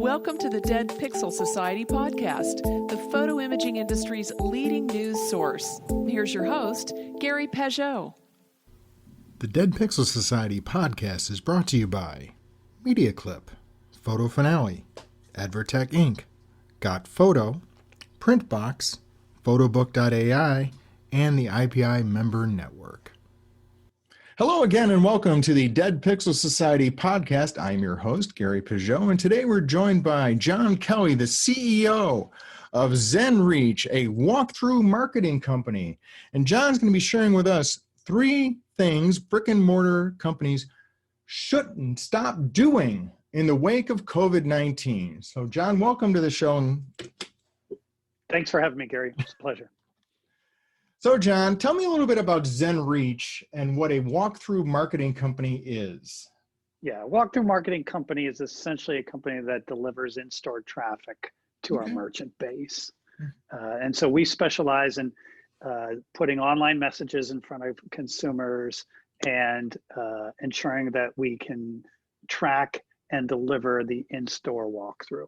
Welcome to the Dead Pixel Society podcast, the photo imaging industry's leading news source. Here's your host, Gary Pageau. The Dead Pixel Society podcast is brought to you by Media Clip, Photo Finale, Advertise Inc., Got Photo, Printbox, Photobook.ai, and the IPI Member Network. Hello again and welcome to the Dead Pixel Society podcast. I'm your host, Gary Pageau, and today we're joined by John Kelly, the CEO of Zenreach, a walkthrough marketing company. And John's going to be sharing with us 3 things brick-and-mortar companies shouldn't stop doing in the wake of COVID-19. So John, welcome to the show. Thanks for having me, Gary. It's a pleasure. So John, tell me a little bit about Zenreach and what a walkthrough marketing company is. Yeah, walkthrough marketing company is essentially a company that delivers in-store traffic to our merchant base. And so we specialize in putting online messages in front of consumers and ensuring that we can track and deliver the in-store walkthrough.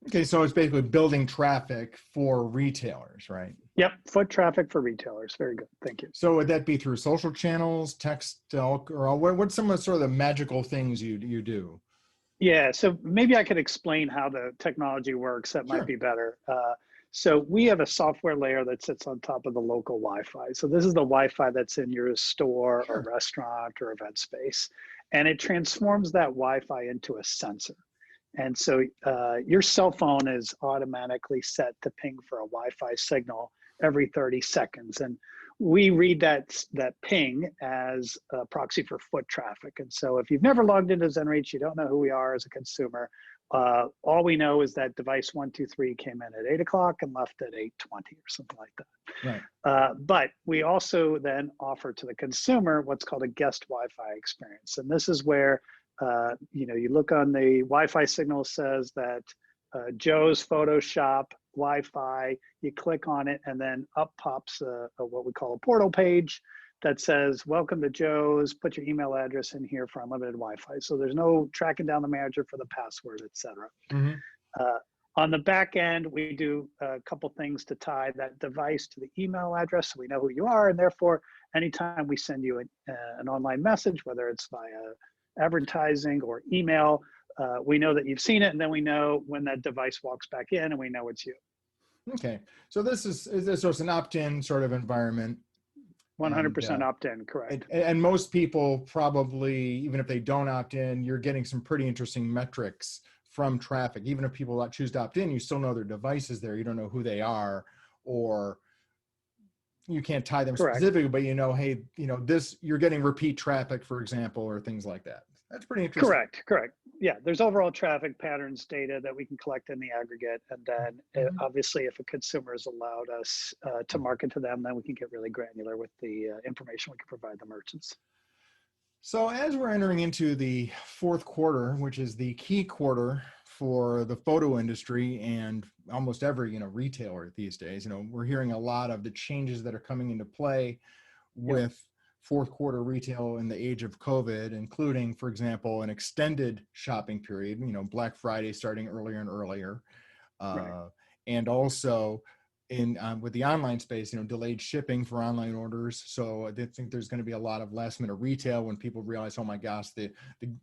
Okay, so it's basically building traffic for retailers, right? Yep, foot traffic for retailers. Very good, thank you. So would that be through social channels, text, or what's some of the sort of the magical things you do? Yeah, so maybe I could explain how the technology works. That might be better. So we have a software layer that sits on top of the local Wi-Fi. So this is the Wi-Fi that's in your store or restaurant or event space. And it transforms that Wi-Fi into a sensor. And so your cell phone is automatically set to ping for a Wi-Fi signal every 30 seconds. And we read that ping as a proxy for foot traffic. And so if you've never logged into Zenreach, you don't know who we are as a consumer. All we know is that device 123 came in at 8 o'clock and left at 8:20 or something like that. Right. But we also then offer to the consumer what's called a guest Wi-Fi experience. And this is where you look on the Wi-Fi signal, says that Joe's Photoshop Wi-Fi, you click on it and then up pops what we call a portal page that says, welcome to Joe's, put your email address in here for unlimited Wi-Fi. So there's no tracking down the manager for the password, et cetera. On the back end, we do a couple things to tie that device to the email address so we know who you are. And therefore, anytime we send you an online message, whether it's via advertising or email, we know that you've seen it, and then we know when that device walks back in and we know it's you. Okay, so this is an opt-in sort of environment. 100% opt-in, correct. And most people probably, even if they don't opt in, you're getting some pretty interesting metrics from traffic. Even if people choose to opt in, you still know their device is there. You don't know who they are, or you can't tie them specifically, but hey, this, you're getting repeat traffic, for example, or things like that. That's pretty interesting. Correct. Yeah, there's overall traffic patterns data that we can collect in the aggregate. And then obviously if a consumer has allowed us to market to them, then we can get really granular with the information we can provide the merchants. So as we're entering into the fourth quarter, which is the key quarter for the photo industry and almost every retailer these days, we're hearing a lot of the changes that are coming into play with fourth quarter retail in the age of COVID, including, for example, an extended shopping period, Black Friday starting earlier and earlier, and also in with the online space, delayed shipping for online orders. So I think there's going to be a lot of last minute retail when people realize, oh my gosh, the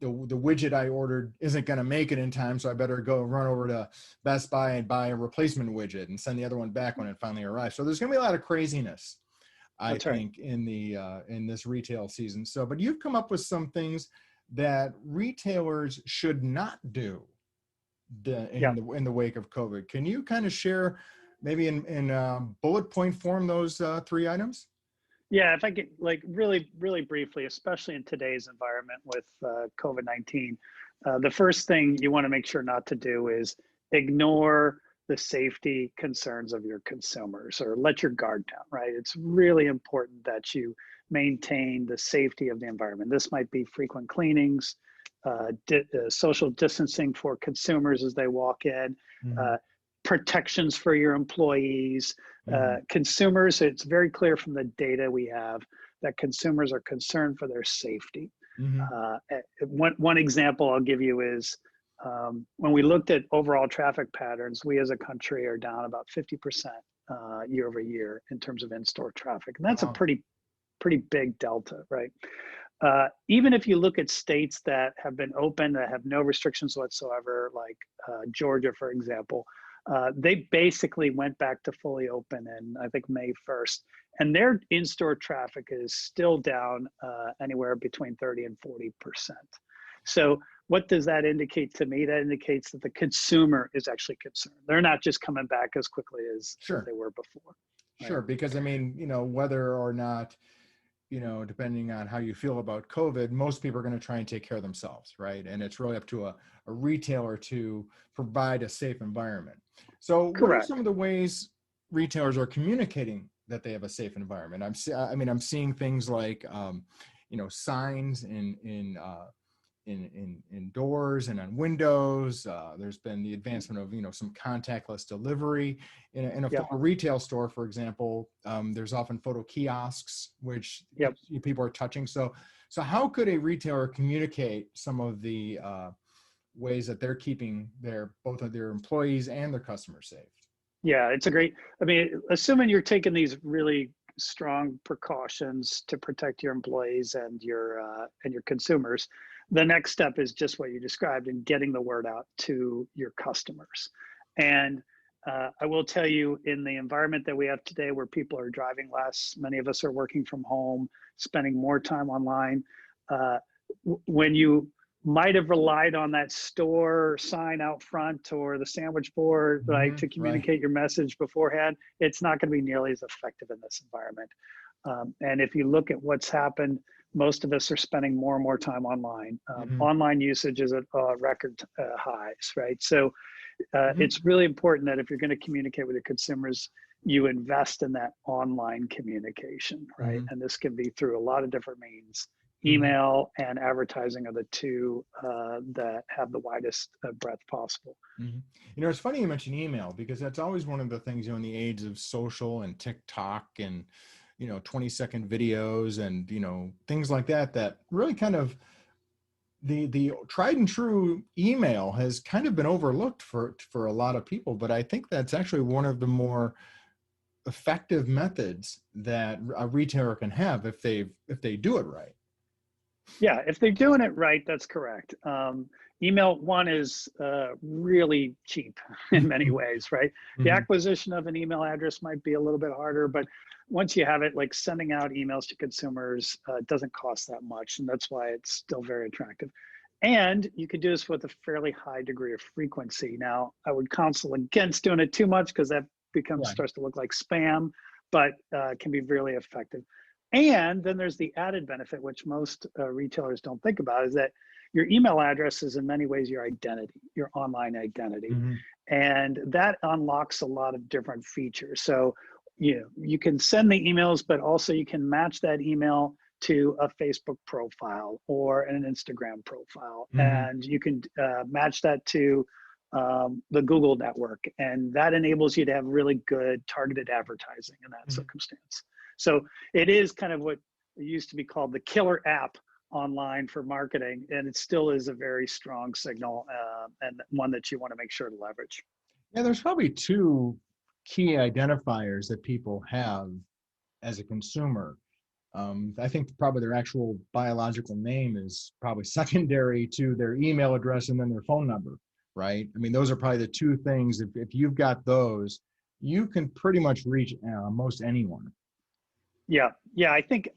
widget I ordered isn't going to make it in time, so I better go run over to Best Buy and buy a replacement widget and send the other one back when it finally arrives. So there's going to be a lot of craziness, I think, in this retail season. So, but you've come up with some things that retailers should not do in the wake of COVID. Can you kind of share, maybe in bullet point form, those 3 items? Yeah, if I could, really, really briefly, especially in today's environment with COVID-19, the first thing you want to make sure not to do is ignore the safety concerns of your consumers or let your guard down, right? It's really important that you maintain the safety of the environment. This might be frequent cleanings, social distancing for consumers as they walk in, protections for your employees, consumers. It's very clear from the data we have that consumers are concerned for their safety. One example I'll give you is when we looked at overall traffic patterns, we as a country are down about 50% year over year in terms of in-store traffic. And that's a pretty big delta, right? Even if you look at states that have been open, that have no restrictions whatsoever, like Georgia, for example, they basically went back to fully open in, I think, May 1st. And their in-store traffic is still down anywhere between 30 and 40%. So what does that indicate to me? That indicates that the consumer is actually concerned. They're not just coming back as quickly as they were before. Right? Sure, because I mean, whether or not, depending on how you feel about COVID, most people are going to try and take care of themselves, right? And it's really up to a retailer to provide a safe environment. So what are some of the ways retailers are communicating that they have a safe environment? I'm seeing things like, signs in doors and on windows. There's been the advancement of some contactless delivery in a photo retail store, for example. There's often photo kiosks which people are touching. So how could a retailer communicate some of the ways that they're keeping both of their employees and their customers safe? Yeah, assuming you're taking these really strong precautions to protect your employees and your consumers, the next step is just what you described in getting the word out to your customers. And I will tell you, in the environment that we have today, where people are driving less, many of us are working from home, spending more time online. When you might have relied on that store sign out front or the sandwich board, to communicate your message beforehand, it's not going to be nearly as effective in this environment. And if you look at what's happened, most of us are spending more and more time online. Online usage is at record highs, right? So it's really important that if you're going to communicate with your consumers, you invest in that online communication, right? And this can be through a lot of different means. Email and advertising are the two that have the widest breadth possible. It's funny you mention email, because that's always one of the things, in the age of social and TikTok and 20-second videos and things like that really kind of the tried and true email has kind of been overlooked for a lot of people. But I think that's actually one of the more effective methods that a retailer can have if they do it right. Yeah, if they're doing it right, that's correct. Email, one, is really cheap in many ways, right? The acquisition of an email address might be a little bit harder, but once you have it, like sending out emails to consumers doesn't cost that much, and that's why it's still very attractive. And you could do this with a fairly high degree of frequency. Now, I would counsel against doing it too much, because that starts to look like spam, but can be really effective. And then there's the added benefit, which most retailers don't think about, is that your email address is in many ways your identity, your online identity. And that unlocks a lot of different features. So, you can send the emails, but also you can match that email to a Facebook profile or an Instagram profile. And you can match that to the Google network. And that enables you to have really good targeted advertising in that circumstance. So it is kind of what used to be called the killer app online for marketing. And it still is a very strong signal and one that you want to make sure to leverage. Yeah, there's probably two key identifiers that people have as a consumer. I think probably their actual biological name is probably secondary to their email address and then their phone number, right? Those are probably the two things. If you've got those, you can pretty much reach most anyone. Yeah. I think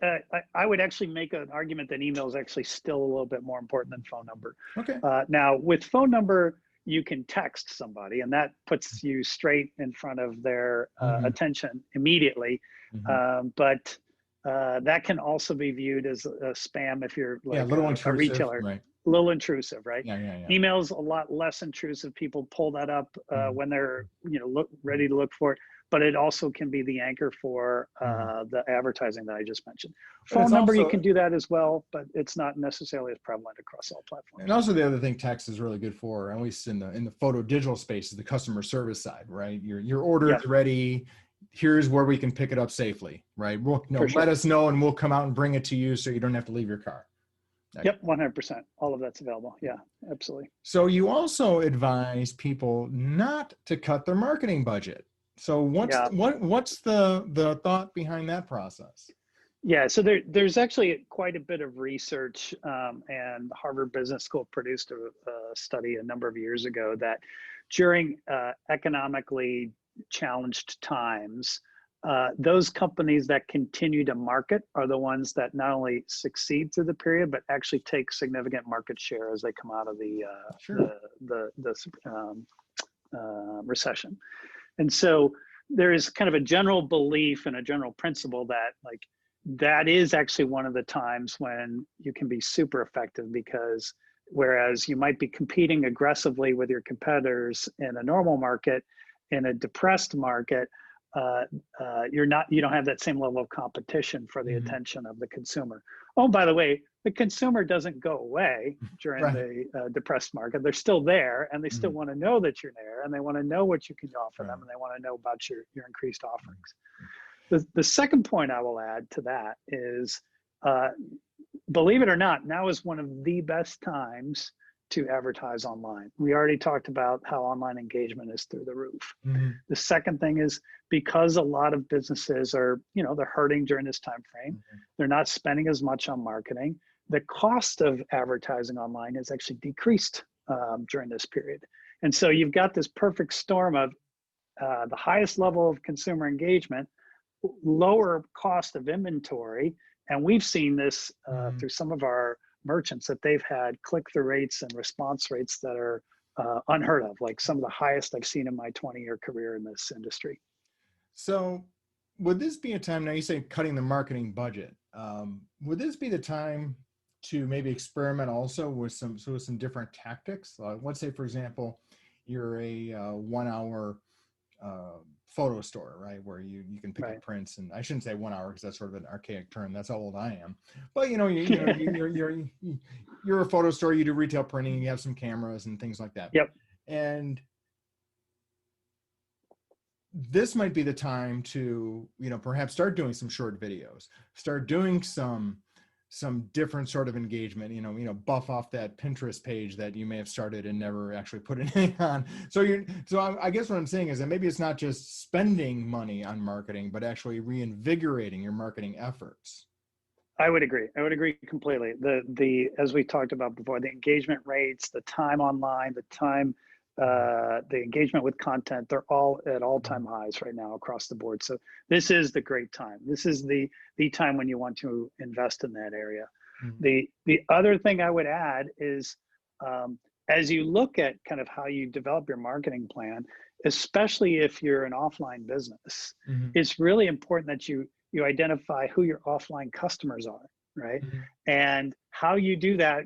I would actually make an argument that email is actually still a little bit more important than phone number. Okay. Now, with phone number, you can text somebody, and that puts you straight in front of their attention immediately. But that can also be viewed as a spam if you're like a retailer. Right. A little intrusive, right? Yeah. Email's a lot less intrusive. People pull that up when they're ready to look for it. But it also can be the anchor for the advertising that I just mentioned. Phone number, you can do that as well, but it's not necessarily as prevalent across all platforms. And also the other thing text is really good for, at least in the photo digital space, is the customer service side, right? Your order is ready. Here's where we can pick it up safely, right? Let us know and we'll come out and bring it to you so you don't have to leave your car. Yep, 100%. All of that's available. Yeah, absolutely. So you also advise people not to cut their marketing budget. So Yeah. what's the thought behind that process? Yeah, so there's actually quite a bit of research, and Harvard Business School produced a study a number of years ago that during economically challenged times, those companies that continue to market are the ones that not only succeed through the period, but actually take significant market share as they come out of Sure. recession. And so there is kind of a general belief and a general principle that like that is actually one of the times when you can be super effective, because whereas you might be competing aggressively with your competitors in a normal market, in a depressed market, you don't have that same level of competition for the attention of the consumer. Oh, by the way, the consumer doesn't go away during Right. the depressed market. They're still there, and they still want to know that you're there, and they want to know what you can offer them, and they want to know about your increased offerings. The second point I will add to that is, believe it or not, now is one of the best times to advertise online. We already talked about how online engagement is through the roof. The second thing is, because a lot of businesses are, they're hurting during this time frame, they're not spending as much on marketing. The cost of advertising online has actually decreased during this period. And so you've got this perfect storm of the highest level of consumer engagement, lower cost of inventory. And we've seen this through some of our merchants, that they've had click-through rates and response rates that are unheard of, like some of the highest I've seen in my 20-year career in this industry. So would this be a time, now you say cutting the marketing budget, would this be the time to maybe experiment also with some different tactics? Let's say, for example, you're a 1 hour photo store, right, where you can pick up prints, and I shouldn't say 1 hour because that's sort of an archaic term. That's how old I am. But you're a photo store. You do retail printing. You have some cameras and things like that. Yep. And this might be the time to perhaps start doing some short videos, start doing some different sort of engagement, buff off that Pinterest page that you may have started and never actually put anything on. So I guess what I'm saying is that maybe it's not just spending money on marketing, but actually reinvigorating your marketing efforts. I would agree completely. The as we talked about before, the engagement rates, the time online, the engagement with content, they're all at all-time highs right now across the board. So this is the great time. This is the time when you want to invest in that area. The other thing I would add is, as you look at kind of how you develop your marketing plan, especially if you're an offline business, it's really important that you identify who your offline customers are, right? And how you do that,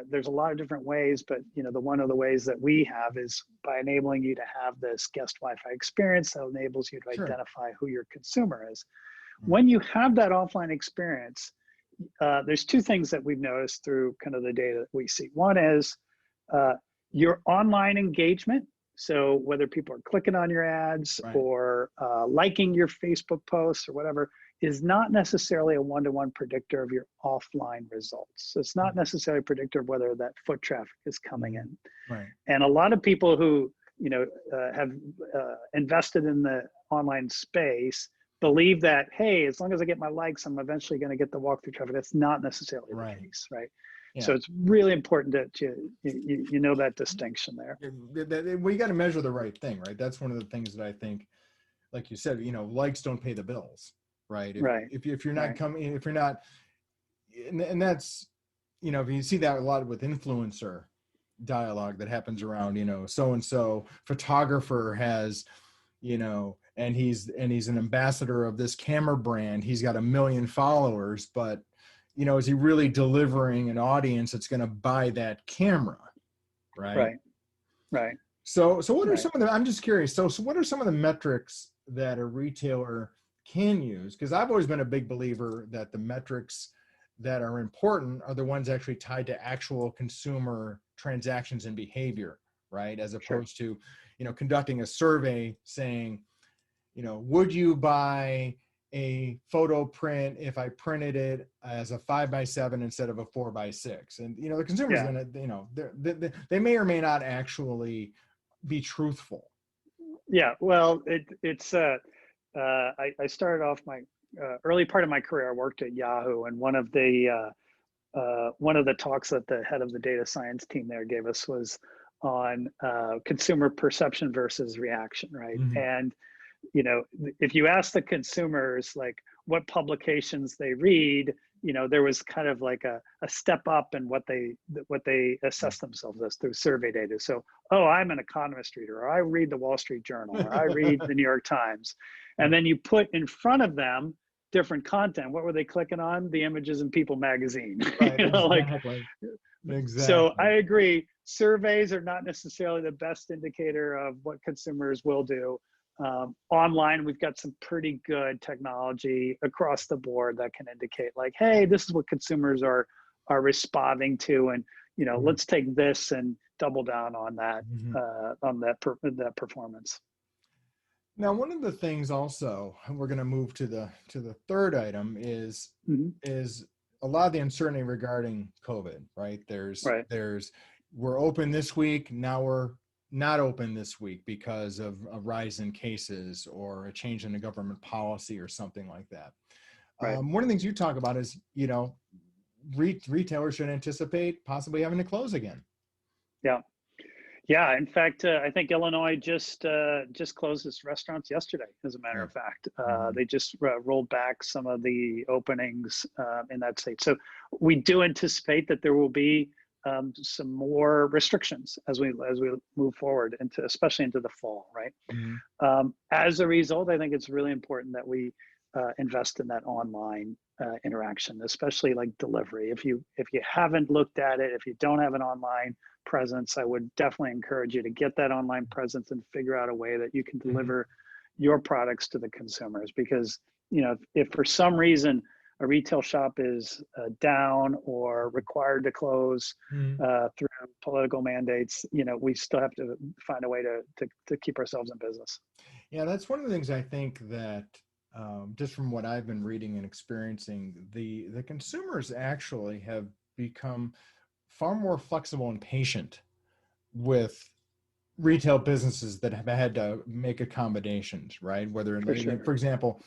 there's a lot of different ways, but one of the ways that we have is by enabling you to have this guest Wi-Fi experience that enables you to identify who your consumer is. When you have that offline experience, there's two things that we've noticed through kind of the data that we see. One is your online engagement. So whether people are clicking on your ads or liking your Facebook posts or whatever, is not necessarily a one-to-one predictor of your offline results. So it's not necessarily predictor of whether that foot traffic is coming in. And a lot of people who have invested in the online space believe that, hey, as long as I get my likes, I'm eventually going to get the walkthrough traffic. That's not necessarily the case, right? Yeah. So it's really important that you know that distinction there. We got to measure the right thing, right? That's one of the things that I think, like you said, likes don't pay the bills, right? If you're not coming, if you're not, and that's, if you see that a lot with influencer dialogue that happens around, so-and-so photographer has, and he's an ambassador of this camera brand. He's got 1 million followers, but is he really delivering an audience that's going to buy that camera? Right. So what are some of the, I'm just curious. So what are some of the metrics that a retailer can use? Because I've always been a big believer that the metrics that are important are the ones actually tied to actual consumer transactions and behavior, right? As opposed to, conducting a survey saying, would you buy a photo print if I printed it as a 5x7 instead of a 4x6? And, the consumer's Yeah. going to, they may or may not actually be truthful. Yeah. Well, I started off my early part of my career. I worked at Yahoo, and one of the talks that the head of the data science team there gave us was on consumer perception versus reaction, right? Mm-hmm. And if you ask the consumers like what publications they read, there was kind of like a step up in what they assess themselves as through survey data. So, oh, I'm an economist reader, or I read the Wall Street Journal, or I read the New York Times. And then you put in front of them different content. What were they clicking on? The images in People magazine. Right, Exactly. So I agree. Surveys are not necessarily the best indicator of what consumers will do. Online, we've got some pretty good technology across the board that can indicate like, hey, this is what consumers are responding to, and let's take this and double down on that that performance. Now, one of the things also, we're going to move to the third item is a lot of the uncertainty regarding COVID, right? We're open this week. Now we're not open this week because of a rise in cases or a change in the government policy or something like that. Right. One of the things you talk about is, retailers should anticipate possibly having to close again. Yeah. In fact, I think Illinois just closed its restaurants yesterday. As a matter of fact, they just rolled back some of the openings in that state. So we do anticipate that there will be some more restrictions as we move forward especially into the fall, right? As a result, I think it's really important that we invest in that online interaction, especially like delivery. If you haven't looked at it, if you don't have an online presence, I would definitely encourage you to get that online presence and figure out a way that you can deliver your products to the consumers. Because if for some reason a retail shop is down or required to close through political mandates, we still have to find a way to keep ourselves in business. Yeah, that's one of the things I think that just from what I've been reading and experiencing, the consumers actually have become far more flexible and patient with retail businesses that have had to make accommodations, right? Whether, for example,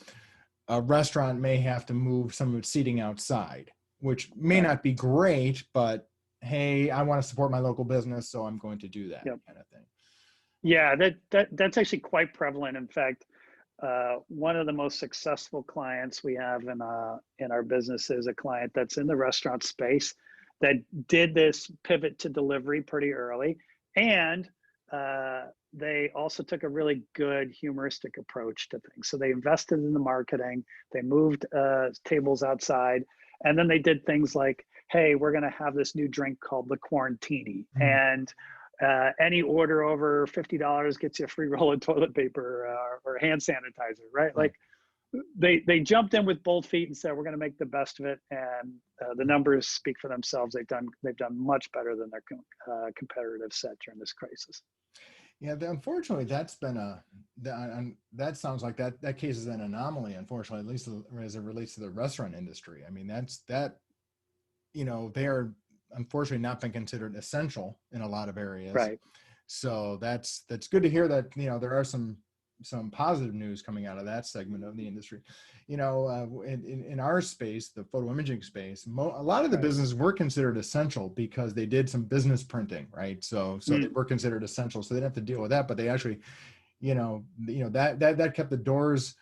a restaurant may have to move some of its seating outside, which may not be great, but hey, I want to support my local business, so I'm going to do that kind of thing. Yeah, that's actually quite prevalent. In fact, one of the most successful clients we have in our business is a client that's in the restaurant space that did this pivot to delivery pretty early, and they also took a really good humoristic approach to things. So they invested in the marketing, they moved tables outside, and then they did things like, hey, we're going to have this new drink called the Quarantini, and any order over $50 gets you a free roll of toilet paper or hand sanitizer, right? Like they jumped in with both feet and said, we're going to make the best of it. And the numbers speak for themselves. They've done much better than their competitive set during this crisis. Yeah, unfortunately, that's been that sounds like that case is an anomaly, unfortunately, at least as it relates to the restaurant industry. I mean, they are unfortunately not been considered essential in a lot of areas. Right. So that's good to hear that, there are some positive news coming out of that segment of the industry. In our space, the photo imaging space, a lot of the businesses were considered essential because they did some business printing, right? So they were considered essential, so they didn't have to deal with that, but they actually, that kept the doors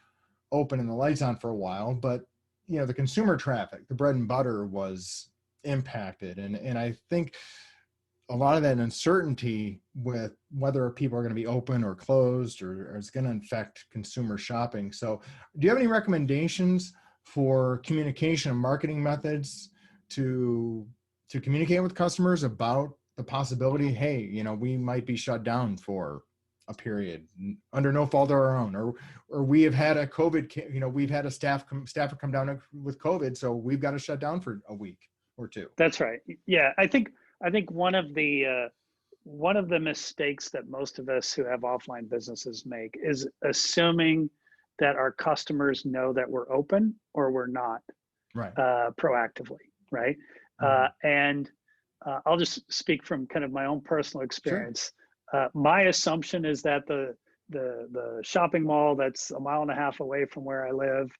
open and the lights on for a while. But the consumer traffic, the bread and butter, was impacted, and I think a lot of that uncertainty with whether people are going to be open or closed or is going to affect consumer shopping. So do you have any recommendations for communication and marketing methods to communicate with customers about the possibility, hey, we might be shut down for a period under no fault of our own, or we have had a COVID, we've had a staffer come down with COVID, so we've got to shut down for a week or two? That's right. Yeah, I think one of the mistakes that most of us who have offline businesses make is assuming that our customers know that we're open or we're not, Right. proactively, right? And I'll just speak from kind of my own personal experience. Sure. My assumption is that the shopping mall that's 1.5 miles away from where I live,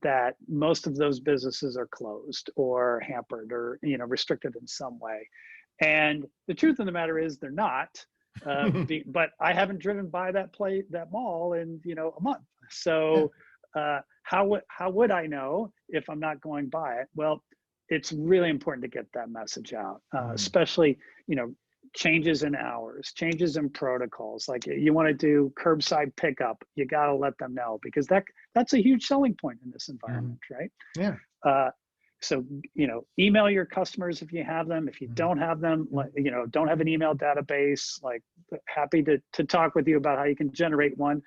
that most of those businesses are closed or hampered or restricted in some way. And the truth of the matter is they're not. But I haven't driven by that mall in a month. So how would I know if I'm not going by it? Well, it's really important to get that message out, especially changes in hours, changes in protocols. Like you want to do curbside pickup, you got to let them know, because that's a huge selling point in this environment, right? Yeah. So, email your customers if you have them. If you don't have them, don't have an email database, like happy to talk with you about how you can generate one.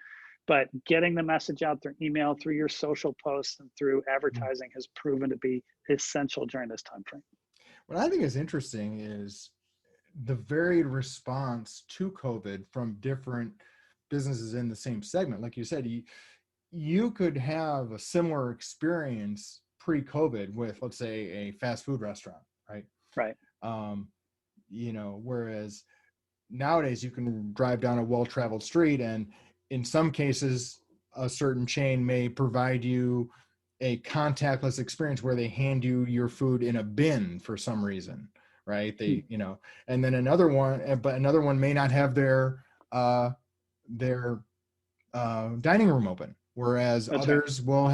But getting the message out through email, through your social posts, and through advertising has proven to be essential during this time frame. What I think is interesting is the varied response to COVID from different businesses in the same segment. Like you said, you could have a similar experience pre-COVID with, let's say, a fast food restaurant, right? Right. Whereas nowadays you can drive down a well-traveled street, and in some cases, a certain chain may provide you a contactless experience where they hand you your food in a bin for some reason, right? And then another one may not have their dining room open. Whereas others will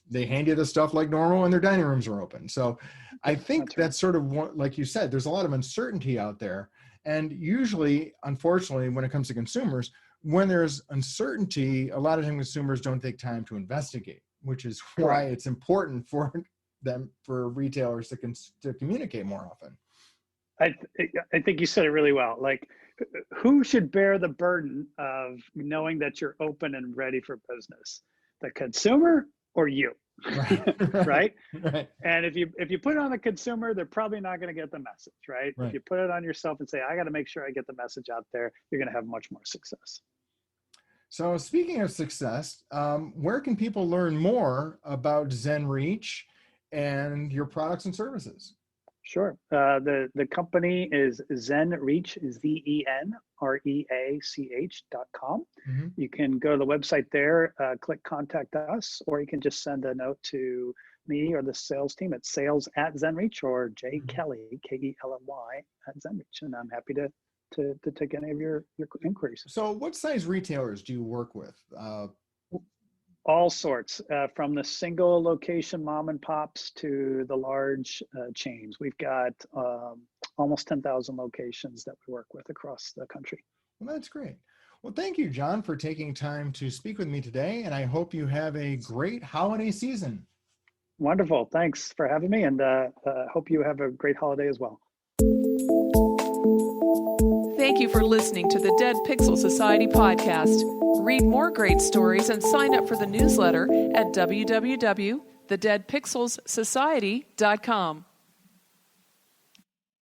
they hand you the stuff like normal and their dining rooms are open. So I think that's sort of what, like you said, there's a lot of uncertainty out there. And usually, unfortunately, when it comes to consumers, when there's uncertainty, a lot of times consumers don't take time to investigate, which is why it's important for retailers to communicate more often. I think you said it really well. Like, who should bear the burden of knowing that you're open and ready for business? The consumer or you? Right? Right. And if you put it on the consumer, they're probably not going to get the message, right? If you put it on yourself and say, I got to make sure I get the message out there, you're going to have much more success. So speaking of success, where can people learn more about Zenreach and your products and services? Sure. The company is Zenreach, ZenReach.com. You can go to the website there, click contact us, or you can just send a note to me or the sales team at sales@Zenreach, or J Kelly, Kelly @Zenreach. And I'm happy to take any of your inquiries. So what size retailers do you work with? All sorts, from the single location mom and pops to the large chains. We've got almost 10,000 locations that we work with across the country. Well, that's great. Well, thank you, John, for taking time to speak with me today, and I hope you have a great holiday season. Wonderful. Thanks for having me, and hope you have a great holiday as well. Thank you for listening to the Dead Pixel Society podcast. Read more great stories and sign up for the newsletter at www.thedeadpixelssociety.com.